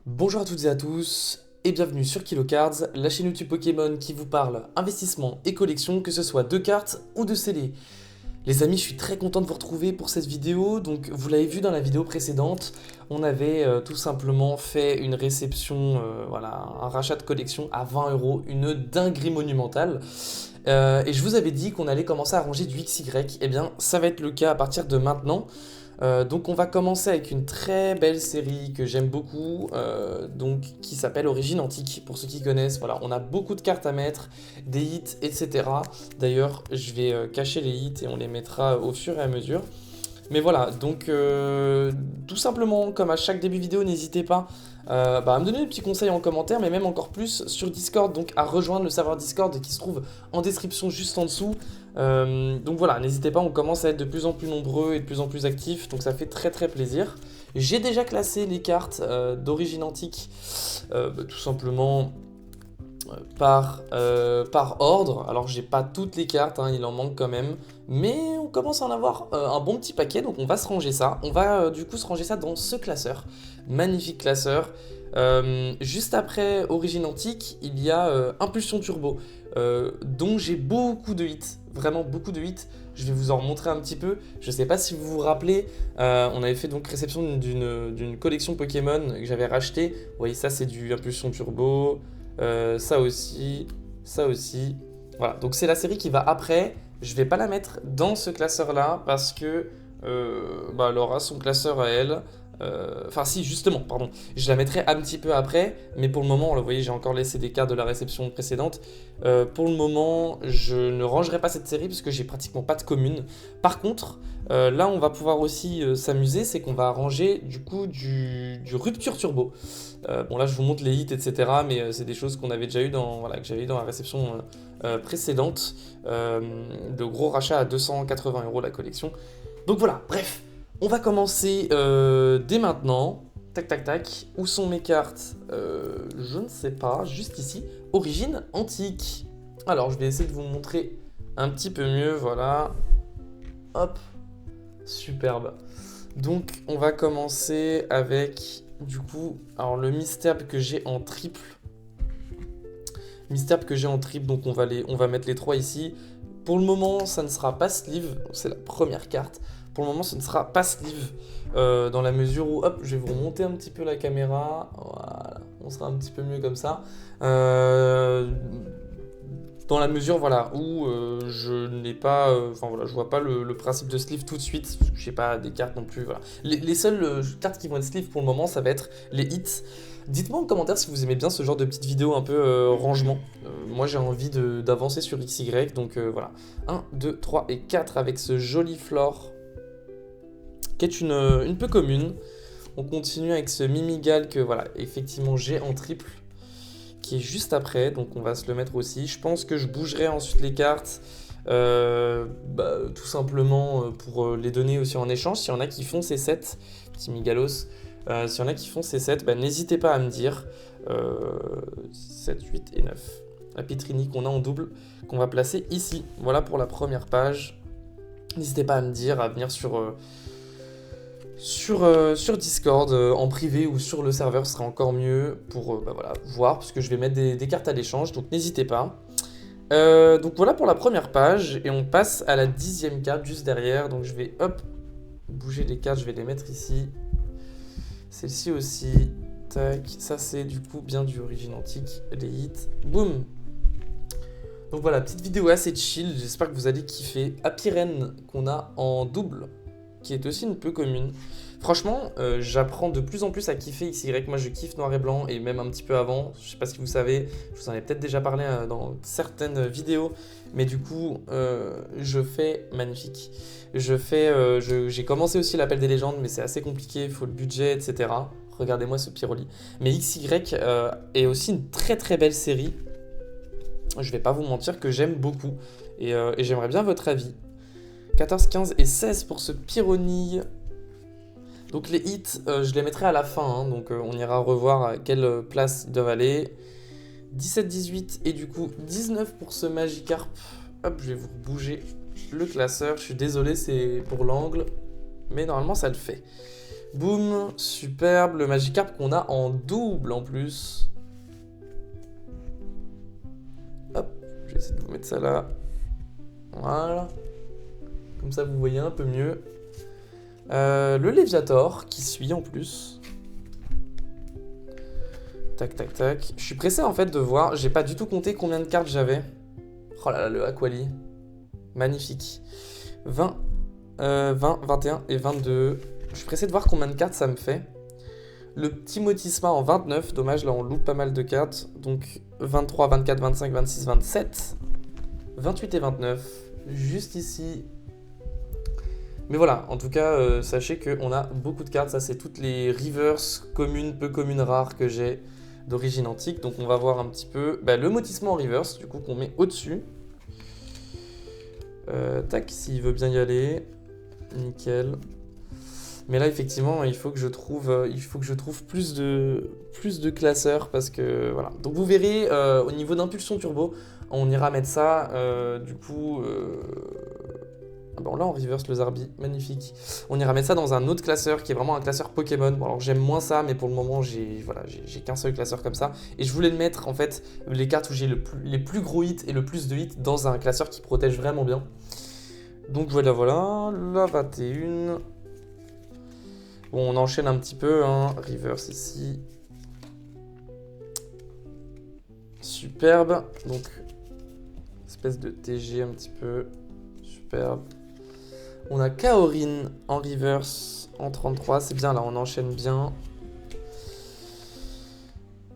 Bonjour à toutes et à tous, et bienvenue sur KiloCards, la chaîne YouTube Pokémon qui vous parle investissement et collection, que ce soit de cartes ou de scellés. Les amis, je suis très content de vous retrouver pour cette vidéo. Donc, vous l'avez vu dans la vidéo précédente, on avait tout simplement fait une réception, voilà, un rachat de collection à 20 €, une dinguerie monumentale. Et je vous avais dit qu'on allait commencer à ranger du XY. Eh bien, ça va être le cas à partir de maintenant. Donc on va commencer avec une très belle série que j'aime beaucoup, donc qui s'appelle Origine Antique, pour ceux qui connaissent. Voilà, on a beaucoup de cartes à mettre, des hits, etc. D'ailleurs, je vais cacher les hits et on les mettra au fur et à mesure. Mais voilà, donc tout simplement, comme à chaque début vidéo, n'hésitez pas à me donner des petits conseils en commentaire, mais même encore plus sur Discord, donc à rejoindre le serveur Discord qui se trouve en description juste en dessous. Donc voilà, n'hésitez pas, on commence à être de plus en plus nombreux et de plus en plus actifs, donc ça fait très très plaisir. J'ai déjà classé les cartes d'origine antique, tout simplement par ordre. Alors j'ai pas toutes les cartes, hein, il en manque quand même, mais on commence à en avoir un bon petit paquet, donc on va se ranger ça. On va du coup se ranger ça dans ce classeur, magnifique classeur. Juste après Origine Antique, il y a Impulsion Turbo, dont j'ai beaucoup de hits, vraiment beaucoup de hits. Je vais vous en montrer un petit peu. Je sais pas si vous vous rappelez, on avait fait donc réception d'une collection Pokémon que j'avais racheté. Vous voyez, ça c'est du Impulsion Turbo. Ça aussi, ça aussi. Voilà, donc c'est la série qui va après. Je vais pas la mettre dans ce classeur-là parce que elle aura son classeur à elle. Enfin, si, justement, pardon. Je la mettrai un petit peu après, mais pour le moment, vous voyez, j'ai encore laissé des cartes de la réception précédente. Pour le moment, je ne rangerai pas cette série parce que j'ai pratiquement pas de commune. Par contre, là, on va pouvoir aussi s'amuser, c'est qu'on va ranger du coup du Rupture Turbo. Bon, là, je vous montre les hits, etc. Mais c'est des choses qu'on avait déjà eu dans, voilà, que j'avais eu dans la réception précédente. De gros rachats à 280 € la collection. Donc voilà, bref, on va commencer dès maintenant. Tac, tac, tac. Où sont mes cartes? Je ne sais pas, juste ici. Origine antique. Alors, je vais essayer de vous montrer un petit peu mieux, voilà. Hop, superbe. Donc, on va commencer avec, du coup, alors le Mystère que j'ai en triple. Mystère que j'ai en triple, donc on va mettre les trois ici. Pour le moment, ça ne sera pas sleeve, donc c'est la première carte. Pour le moment, ce ne sera pas sleeve, dans la mesure où, hop, je vais vous remonter un petit peu la caméra. Voilà, on sera un petit peu mieux comme ça. Dans la mesure, voilà, où je n'ai pas, enfin voilà, je vois pas le principe de sleeve tout de suite. Parce que j'ai pas des cartes non plus, voilà. Les seules cartes qui vont être sleeve pour le moment, ça va être les hits. Dites-moi en commentaire si vous aimez bien ce genre de petites vidéos un peu rangement. Moi j'ai envie d'avancer sur XY, donc voilà. 1, 2, 3 et 4 avec ce joli Flore, qui est une peu commune. On continue avec ce Mimigal que voilà, effectivement j'ai en triple, qui est juste après, donc on va se le mettre aussi. Je pense que je bougerai ensuite les cartes, tout simplement pour les donner aussi en échange. S'il y en a qui font ces sets, petit Migalos, s'il y en a qui font ces sets, n'hésitez pas à me dire. 7, 8 et 9. La Pitrini qu'on a en double, qu'on va placer ici. Voilà pour la première page. N'hésitez pas à me dire, à venir sur Discord, en privé ou sur le serveur, ce sera encore mieux pour voilà, voir, parce que je vais mettre des cartes à l'échange, donc n'hésitez pas. Donc voilà pour la première page, et on passe à la 10e carte juste derrière. Donc je vais hop, bouger les cartes, je vais les mettre ici. Celle-ci aussi, tac, ça c'est du coup bien du Origine Antique, les hits, boum. Donc voilà, petite vidéo assez chill, j'espère que vous allez kiffer. Apirène qu'on a en double, qui est aussi une peu commune. Franchement, j'apprends de plus en plus à kiffer XY. Moi, je kiffe noir et blanc, et même un petit peu avant. Je sais pas si vous savez, je vous en ai peut-être déjà parlé dans certaines vidéos, mais du coup, je fais magnifique. J'ai commencé aussi l'appel des légendes, mais c'est assez compliqué, il faut le budget, etc. Regardez-moi ce Pyroli. Mais XY est aussi une très très belle série. Je vais pas vous mentir que j'aime beaucoup, et j'aimerais bien votre avis. 14, 15 et 16 pour ce Pyronille. Donc les hits, je les mettrai à la fin, hein, donc on ira revoir à quelle place ils doivent aller. 17, 18 et du coup 19 pour ce Magikarp. Hop, je vais vous bouger le classeur. Je suis désolé, c'est pour l'angle, mais normalement ça le fait. Boum, superbe. Le Magikarp qu'on a en double en plus. Hop, je vais essayer de vous mettre ça là. Voilà. Comme ça, vous voyez un peu mieux. Le Léviator qui suit en plus. Tac, tac, tac. Je suis pressé en fait de voir. J'ai pas du tout compté combien de cartes j'avais. Oh là là, le Aquali. Magnifique. 20, 21 et 22. Je suis pressé de voir combien de cartes ça me fait. Le petit Motisma en 29. Dommage, là on loupe pas mal de cartes. Donc 23, 24, 25, 26, 27. 28 et 29. Juste ici. Mais voilà, en tout cas, sachez qu'on a beaucoup de cartes. Ça, c'est toutes les reverse communes, peu communes, rares que j'ai d'origine antique. Donc on va voir un petit peu le Motisma en reverse, du coup, qu'on met au-dessus. Tac, s'il veut bien y aller. Nickel. Mais là, effectivement, il faut que je trouve plus de classeurs parce que voilà. Donc vous verrez, au niveau d'impulsion turbo, on ira mettre ça. Du coup, bon là on reverse le Zarbi, magnifique. On ira mettre ça dans un autre classeur qui est vraiment un classeur Pokémon. Bon, alors j'aime moins ça, mais pour le moment j'ai qu'un seul classeur comme ça. Et je voulais le mettre en fait les cartes où j'ai les plus gros hits et le plus de hits dans un classeur qui protège vraiment bien. Donc voilà, la 21. Bon, on enchaîne un petit peu, hein. Reverse ici. Superbe. Donc, espèce de TG un petit peu. Superbe. On a Kaorin en reverse en 33. C'est bien, là, on enchaîne bien.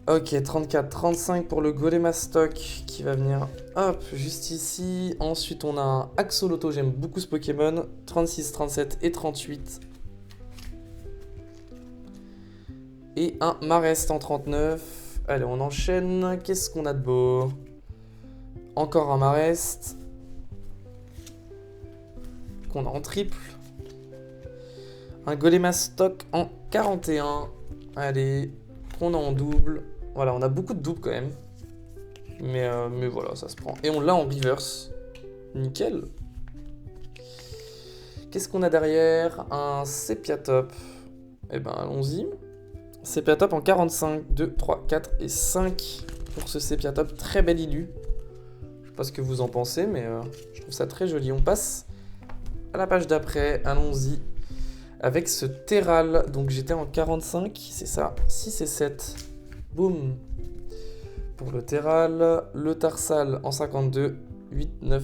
Ok, 34, 35 pour le Golemastoc qui va venir, hop, juste ici. Ensuite, on a un Axolotl, j'aime beaucoup ce Pokémon. 36, 37 et 38. Et un Marest en 39. Allez, on enchaîne. Qu'est-ce qu'on a de beau? Encore un Marest. Qu'on a en triple. Un Golemastoc en 41. Allez, qu'on a en double. Voilà, on a beaucoup de doubles quand même. Mais voilà, ça se prend. Et on l'a en reverse. Nickel. Qu'est-ce qu'on a derrière? Un Sepiatop. Eh ben, allons-y. Sepiatop en 45, 2, 3, 4 et 5 pour ce Sepiatop. Très bel illu. Je sais pas ce que vous en pensez, mais je trouve ça très joli. On passe à la page d'après. Allons-y. Avec ce Terral. Donc j'étais en 45, c'est ça. 6 et 7. Boum. Pour le Terral. Le Tarsal en 52, 8, 9,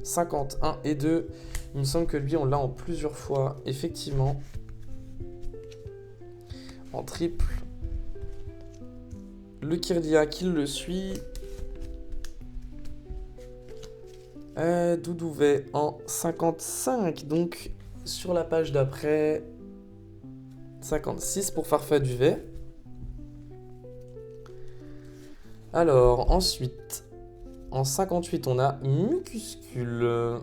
51 et 2. Il me semble que lui, on l'a en plusieurs fois. Effectivement. En triple. Le Kirlia qui le suit. Doudouvet en 55. Donc, sur la page d'après, 56 pour Farfaduvet. Alors, ensuite, en 58, on a Mucuscule.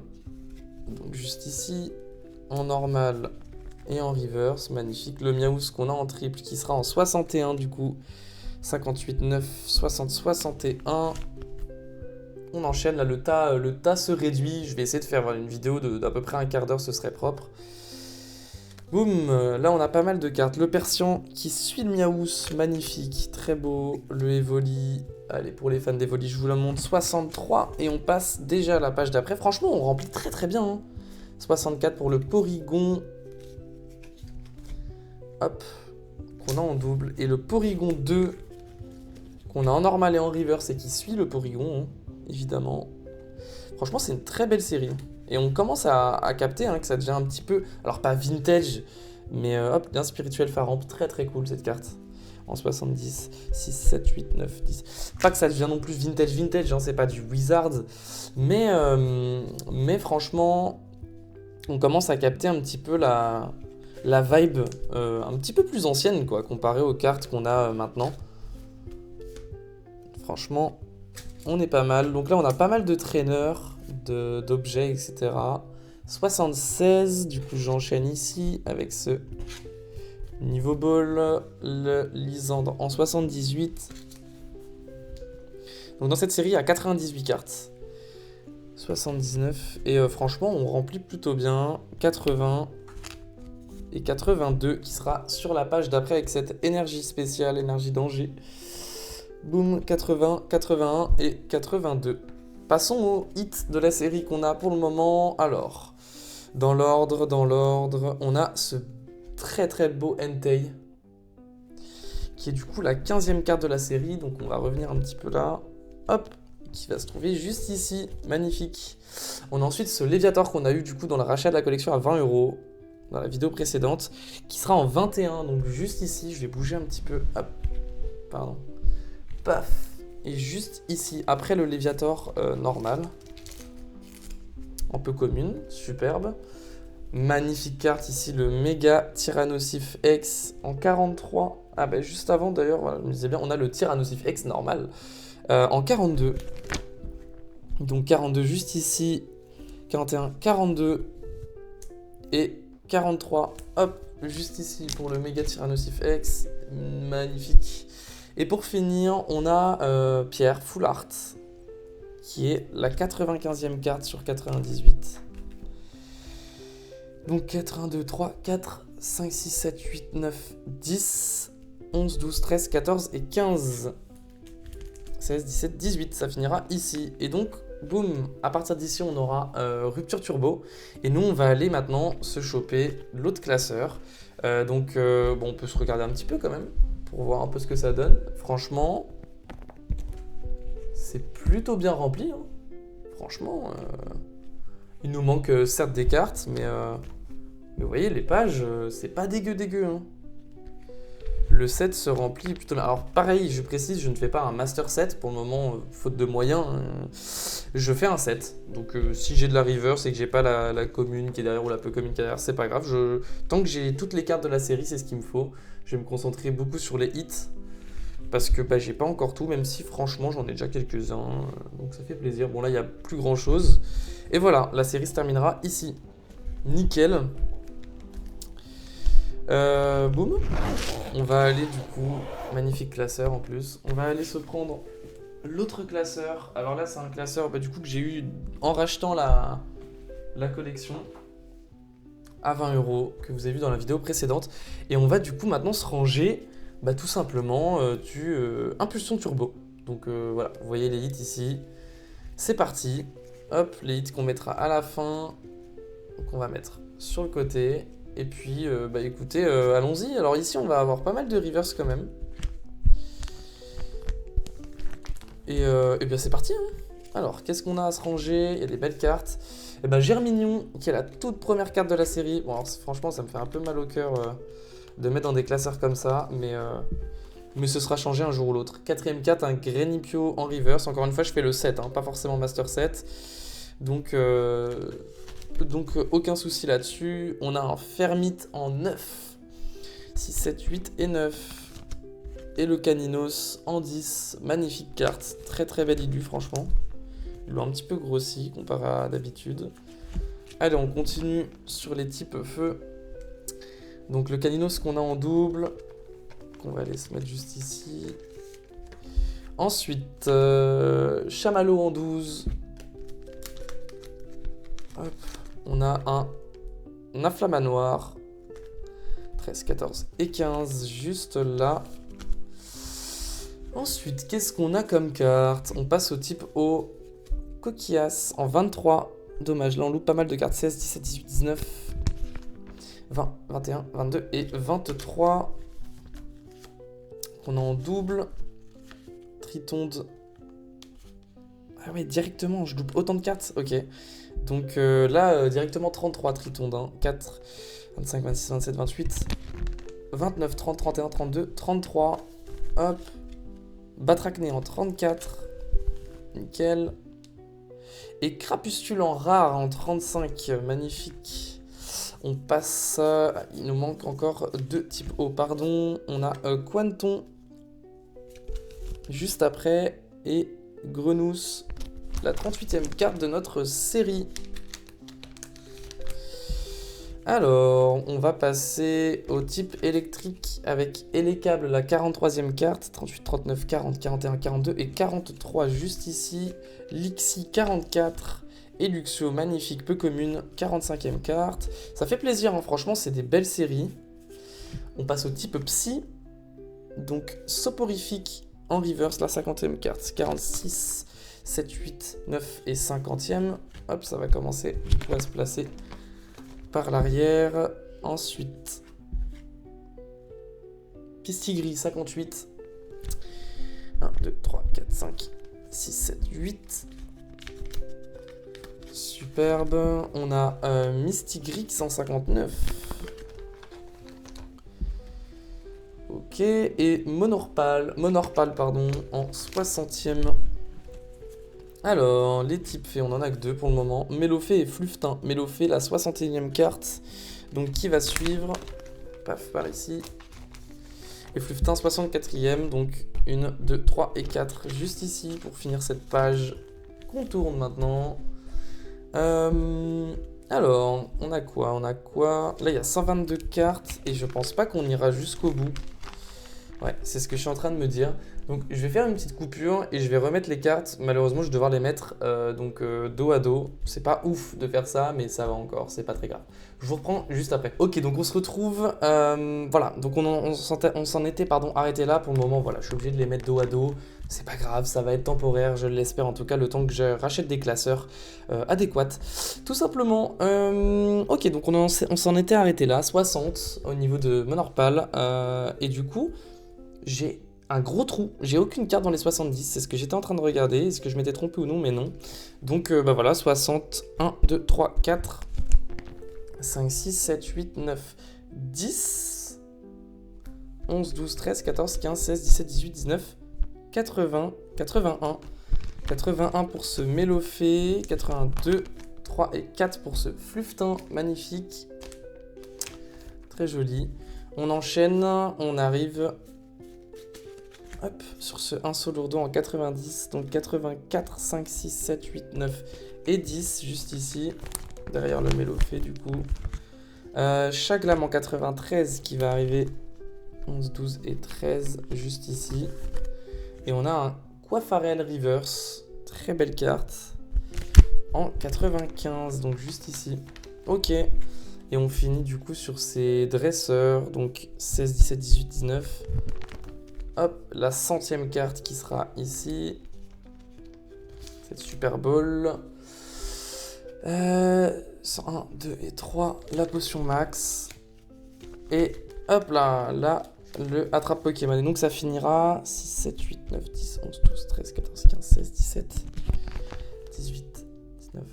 Donc, juste ici, en normal et en reverse. Magnifique. Le Miaous qu'on a en triple qui sera en 61 du coup. 58, 9, 60, 61. On enchaîne. Là, le tas se réduit. Je vais essayer de faire une vidéo d'à peu près un quart d'heure. Ce serait propre. Boum. Là, on a pas mal de cartes. Le Persian qui suit le Miaous. Magnifique. Très beau. Le Evoli. Allez, pour les fans d'Evoli, je vous le montre. 63. Et on passe déjà à la page d'après. Franchement, on remplit très très bien. Hein. 64 pour le Porygon. Hop, qu'on a en double. Et le Porygon 2, qu'on a en normal et en reverse et qui suit le Porygon, hein, évidemment. Franchement, c'est une très belle série. Et on commence à capter hein, que ça devient un petit peu, alors pas vintage, mais hop, bien spirituel Faramp. Très très cool cette carte. En 70, 6, 7, 8, 9, 10. Pas que ça devient non plus vintage, hein, c'est pas du Wizard. Mais franchement, on commence à capter un petit peu la vibe un petit peu plus ancienne, quoi, comparée aux cartes qu'on a maintenant. Franchement, on est pas mal. Donc là, on a pas mal de traîneurs, d'objets, etc. 76, du coup, j'enchaîne ici avec ce niveau ball, le Lysandre en 78. Donc dans cette série, il y a 98 cartes. 79, et franchement, on remplit plutôt bien. 80. et 82 qui sera sur la page d'après avec cette énergie spéciale, énergie danger. Boum, 80, 81 et 82. Passons au hit de la série qu'on a pour le moment. Alors, dans l'ordre, on a ce très très beau Entei, qui est du coup la 15e carte de la série. Donc on va revenir un petit peu là. Hop, qui va se trouver juste ici. Magnifique. On a ensuite ce Léviator qu'on a eu du coup dans le rachat de la collection à 20 € dans la vidéo précédente, qui sera en 21. Donc juste ici, je vais bouger un petit peu. Hop, pardon. Paf. Et juste ici, après le Léviator normal, un peu commune, superbe. Magnifique carte ici, le Méga Tyrannosif X en 43. Ah bah juste avant d'ailleurs, voilà, je me disais bien, on a le Tyrannosif X normal en 42. Donc 42 juste ici, 41, 42 et 43. Hop, juste ici pour le Méga Tyrannosif X. Magnifique. Et pour finir, on a Pierre Full Art, qui est la 95e carte sur 98. Donc 82, 3, 4, 5, 6, 7, 8, 9, 10, 11, 12, 13, 14 et 15. 16, 17, 18, ça finira ici. Et donc, boum, à partir d'ici, on aura Rupture Turbo. Et nous, on va aller maintenant se choper l'autre classeur. Bon, on peut se regarder un petit peu quand même, pour voir un peu ce que ça donne. Franchement, c'est plutôt bien rempli. Hein. Franchement, il nous manque certes des cartes, mais vous voyez, les pages, c'est pas dégueu. Hein. Le set se remplit plutôt bien. Alors pareil, je précise, je ne fais pas un master set. Pour le moment, faute de moyens, je fais un set. Donc si j'ai de la river, c'est que j'ai pas la commune qui est derrière ou la peu commune qui est derrière, c'est pas grave. Tant que j'ai toutes les cartes de la série, c'est ce qu'il me faut. Je vais me concentrer beaucoup sur les hits. Parce que j'ai pas encore tout, même si franchement j'en ai déjà quelques-uns. Donc ça fait plaisir. Bon là, il n'y a plus grand chose. Et voilà, la série se terminera ici. Nickel. Boum. On va aller du coup, magnifique classeur en plus. On va aller se prendre l'autre classeur. Alors là, c'est un classeur du coup que j'ai eu en rachetant la collection à 20 €, que vous avez vu dans la vidéo précédente. Et on va du coup maintenant se ranger tout simplement du Impulsion Turbo. Donc voilà, vous voyez les hits ici. C'est parti. Hop, les hits qu'on mettra à la fin. Donc on va mettre sur le côté. Et puis, écoutez, allons-y. Alors ici, on va avoir pas mal de reverse quand même. Et bien c'est parti. Hein. Alors, qu'est-ce qu'on a à se ranger? Il y a des belles cartes. Et Germignon, qui est la toute première carte de la série. Bon, alors, franchement, ça me fait un peu mal au cœur de mettre dans des classeurs comme ça. Mais ce sera changé un jour ou l'autre. 4ème carte, un Grenipio en reverse. Encore une fois, je fais le 7, hein, pas forcément Master 7. Donc aucun souci là-dessus. On a un Fermite en 9. 6, 7, 8 et 9. Et le Caninos en 10. Magnifique carte. Très très belle illue franchement. Ils l'ont un petit peu grossi comparé à d'habitude. Allez, on continue sur les types feu. Donc le Caninos qu'on a en double. Qu'on va aller se mettre juste ici. Ensuite, Chamallow en 12. Hop. On a un Inflammanoir. 13, 14 et 15, juste là. Ensuite, qu'est-ce qu'on a comme carte? On passe au type O. Coquillas en 23. Dommage, là on loupe pas mal de cartes. 16, 17, 18, 19, 20, 21, 22 et 23. On a en double. Tritonde. Ah ouais, directement, je loupe autant de cartes. Ok. Donc là, directement 33 Tritonde. Hein. 4, 25, 26, 27, 28, 29, 30, 31, 32, 33. Hop. Batracné en 34. Nickel. Et Crapustule en rare en 35. Magnifique. On passe... il nous manque encore deux types O, pardon. On a Quanton juste après. Et Grenousse, la 38e carte de notre série. Alors, on va passer au type électrique avec Elecable, la 43e carte. 38, 39, 40, 41, 42 et 43 juste ici. Lixie 44 Et Luxio, magnifique, peu commune, 45e carte. Ça fait plaisir, hein, franchement, c'est des belles séries. On passe au type Psy. Donc, soporifique en reverse, la 50e carte, 46, 7, 8, 9 et 50e. Hop, ça va commencer, on va se placer par l'arrière. Ensuite, Pistigris, 58. 1, 2, 3, 4, 5, 6, 7, 8. Superbe. On a Mystigrix 159. Ok. Et Monorpal pardon, en 60e. Alors, les types faits, on en a que 2 pour le moment. Mélofée et Fluftin. Mélofée, la 61e carte. Donc, qui va suivre? Paf, par ici. Et Fluftin, 64e. Donc, 1, 2, 3 et 4 juste ici pour finir cette page qu'on tourne maintenant. Alors, on a quoi? Là, il y a 122 cartes et je pense pas qu'on ira jusqu'au bout. Ouais, c'est ce que je suis en train de me dire. Donc, je vais faire une petite coupure et je vais remettre les cartes. Malheureusement, je vais devoir les mettre dos à dos. C'est pas ouf de faire ça, mais ça va encore, c'est pas très grave. Je vous reprends juste après. Ok, donc on se retrouve. Voilà, donc on s'en était arrêté là. Pour le moment, voilà, je suis obligé de les mettre dos à dos. C'est pas grave, ça va être temporaire, je l'espère en tout cas, le temps que je rachète des classeurs adéquats. Tout simplement. Ok, donc on s'en était arrêté là, 60 au niveau de Monorpal. Et du coup, j'ai un gros trou. J'ai aucune carte dans les 70. C'est ce que j'étais en train de regarder. Est-ce que je m'étais trompé ou non? Mais non. Donc bah voilà, 60. 1, 2, 3, 4, 5, 6, 7, 8, 9, 10, 11, 12, 13, 14, 15, 16, 17, 18, 19, 80, 81. 81 pour ce Mélofée. 82, 3 et 4 pour ce Fluftin. Magnifique. Très joli. On enchaîne. On arrive... Hop, sur ce 1 Solourdo en 90, donc 84, 5, 6, 7, 8, 9 et 10, juste ici, derrière le Mélofée du coup. Chaglam en 93 qui va arriver 11, 12 et 13, juste ici. Et on a un Coiffarel Reverse, très belle carte, en 95, donc juste ici. Ok, et on finit du coup sur ces dresseurs, donc 16, 17, 18, 19. Hop, la 100e carte qui sera ici. Cette Super Bowl. 1, 2 et 3. La potion max. Et hop là, le attrape Pokémon. Et donc ça finira 6, 7, 8, 9, 10, 11, 12, 13, 14, 15, 16, 17, 18, 19,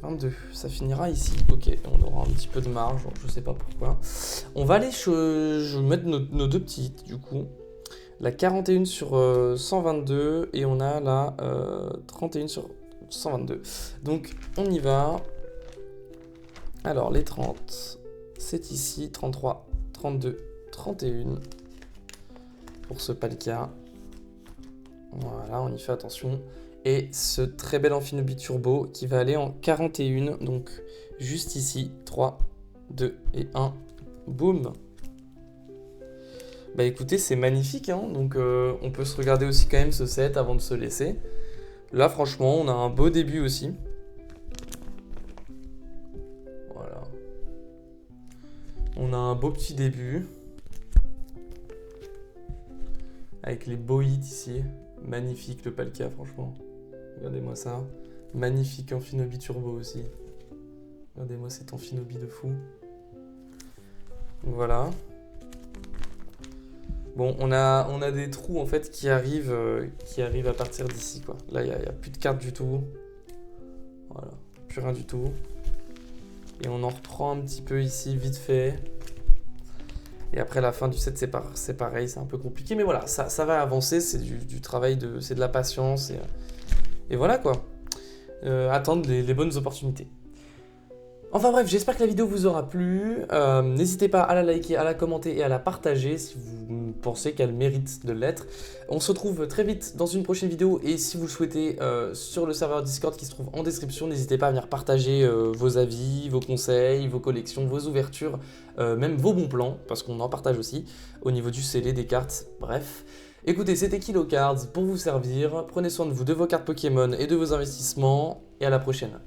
22. Ça finira ici. Ok, on aura un petit peu de marge, je sais pas pourquoi. On va aller mettre nos deux petites du coup. La 41 sur 122 et on a la 31 sur 122. Donc on y va. Alors les 30, c'est ici. 33, 32, 31 pour ce Palkia. Voilà, on y fait attention. Et ce très bel Amphinobi Turbo qui va aller en 41, donc juste ici, 3, 2 et 1, boum. Bah écoutez, c'est magnifique, hein, donc on peut se regarder aussi quand même ce set avant de se laisser. Là franchement, on a un beau début aussi. Voilà. On a un beau petit début. Avec les beaux hits ici. Magnifique le Palkia, franchement. Regardez-moi ça. Magnifique Amphinobi Turbo aussi. Regardez-moi cet Amphinobi de fou. Voilà. Bon, on a des trous en fait qui arrivent à partir d'ici quoi. Là, il n'y a plus de cartes du tout. Voilà, plus rien du tout. Et on en reprend un petit peu ici, vite fait. Et après la fin du set, c'est pareil, c'est un peu compliqué. Mais voilà, ça va avancer, c'est du travail, c'est de la patience. Et voilà quoi. Attendre les bonnes opportunités. Enfin bref, j'espère que la vidéo vous aura plu. N'hésitez pas à la liker, à la commenter et à la partager si vous pensez qu'elle mérite de l'être. On se retrouve très vite dans une prochaine vidéo et si vous le souhaitez sur le serveur Discord qui se trouve en description, n'hésitez pas à venir partager vos avis, vos conseils, vos collections, vos ouvertures, même vos bons plans parce qu'on en partage aussi au niveau du scellé, des cartes, bref. Écoutez, c'était KiloCards pour vous servir. Prenez soin de vous, de vos cartes Pokémon et de vos investissements. Et à la prochaine.